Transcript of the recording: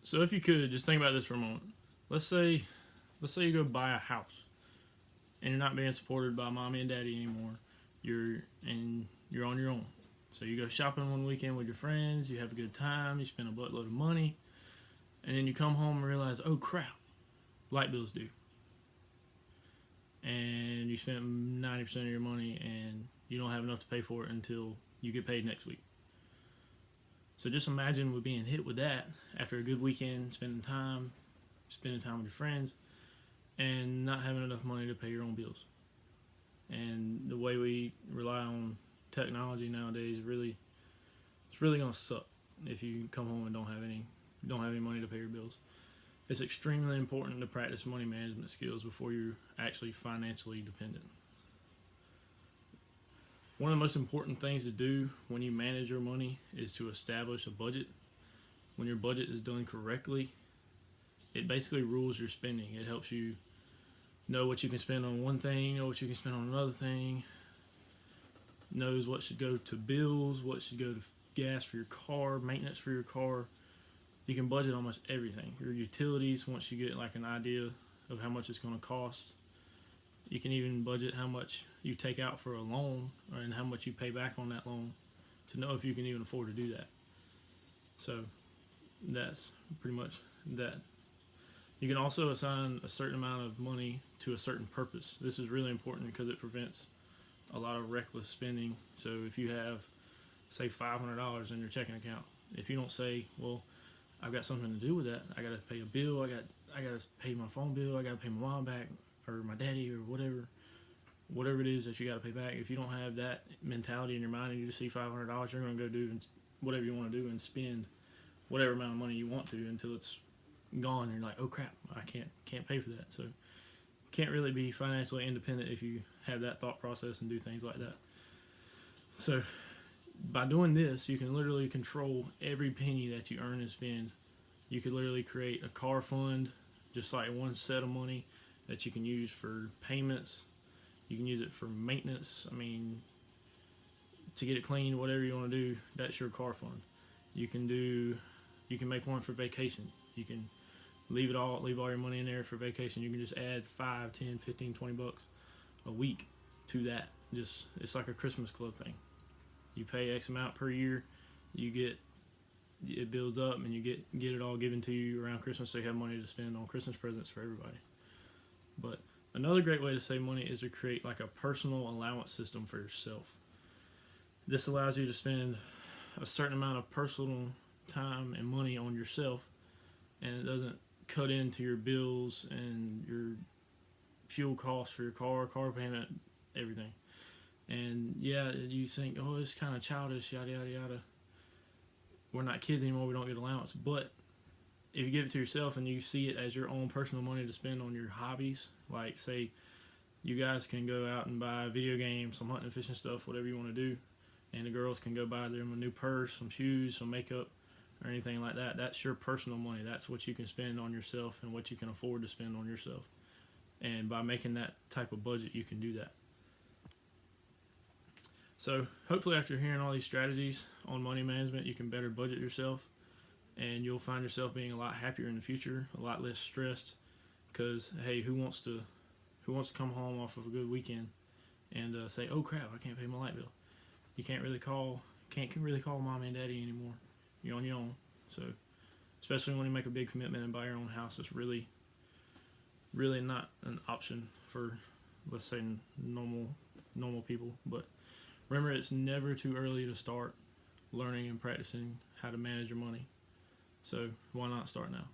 So if you could just think about this for a moment. Let's say you go buy a house and you're not being supported by mommy and daddy anymore. You're on your own. So you go shopping one weekend with your friends, you have a good time, you spend a buttload of money, and then you come home and realize, oh crap, light bill's due. And you spent 90% of your money and you don't have enough to pay for it until you get paid next week. So just imagine with being hit with that after a good weekend, spending time with your friends, and not having enough money to pay your own bills. And the way we rely on technology nowadays, it's really gonna suck if you come home and don't have any money to pay your bills. It's extremely important to practice money management skills before you're actually financially dependent. One of the most important things to do when you manage your money is to establish a budget. When your budget is done correctly, it basically rules your spending. It helps you know what you can spend on one thing, know what you can spend on another thing, knows what should go to bills, what should go to gas for your car, maintenance for your car. You can budget almost everything. Your utilities, once you get like an idea of how much it's going to cost. You can even budget how much you take out for a loan and how much you pay back on that loan to know if you can even afford to do that. So that's pretty much that. You can also assign a certain amount of money to a certain purpose. This is really important because it prevents a lot of reckless spending. So if you have, say, $500 in your checking account, if you don't say, well, I've got something to do with that, I got to pay a bill, I got to pay my phone bill, I got to pay my mom back, or my daddy, or whatever it is that you got to pay back. If you don't have that mentality in your mind and you just see $500, you're going to go do whatever you want to do and spend whatever amount of money you want to until it's gone. And you're like, oh crap, I can't pay for that. So can't really be financially independent if you have that thought process and do things like that. So by doing this, you can literally control every penny that you earn and spend. You could literally create a car fund, just like one set of money that you can use for payments. You can use it for maintenance. I mean, to get it clean, whatever you want to do, that's your car fund. You can make one for vacation. You can leave all your money in there for vacation. You can just add 5, 10, 15, 20 bucks a week to that. It's like a Christmas club thing. You pay X amount per year, it builds up, and you get it all given to you around Christmas, so you have money to spend on Christmas presents for everybody. But another great way to save money is to create like a personal allowance system for yourself. This allows you to spend a certain amount of personal time and money on yourself, and it doesn't cut into your bills and your fuel costs for your car payment, everything. And yeah, you think, oh, it's kind of childish, yada yada yada. We're not kids anymore, we don't get allowance. But if you give it to yourself and you see it as your own personal money to spend on your hobbies, like say you guys can go out and buy video games, some hunting and fishing stuff, whatever you want to do, and the girls can go buy them a new purse, some shoes, some makeup, or anything like that. That's your personal money. That's what you can spend on yourself and what you can afford to spend on yourself. And by making that type of budget, you can do that. So hopefully after hearing all these strategies on money management, you can better budget yourself, and you'll find yourself being a lot happier in the future, a lot less stressed, because hey, who wants to come home off of a good weekend and say, oh crap, I can't pay my light bill. You can't really call mom and daddy anymore. You're on your own. So especially when you make a big commitment and buy your own house, it's really not an option for, let's say, normal people. But remember, it's never too early to start learning and practicing how to manage your money. So why not start now?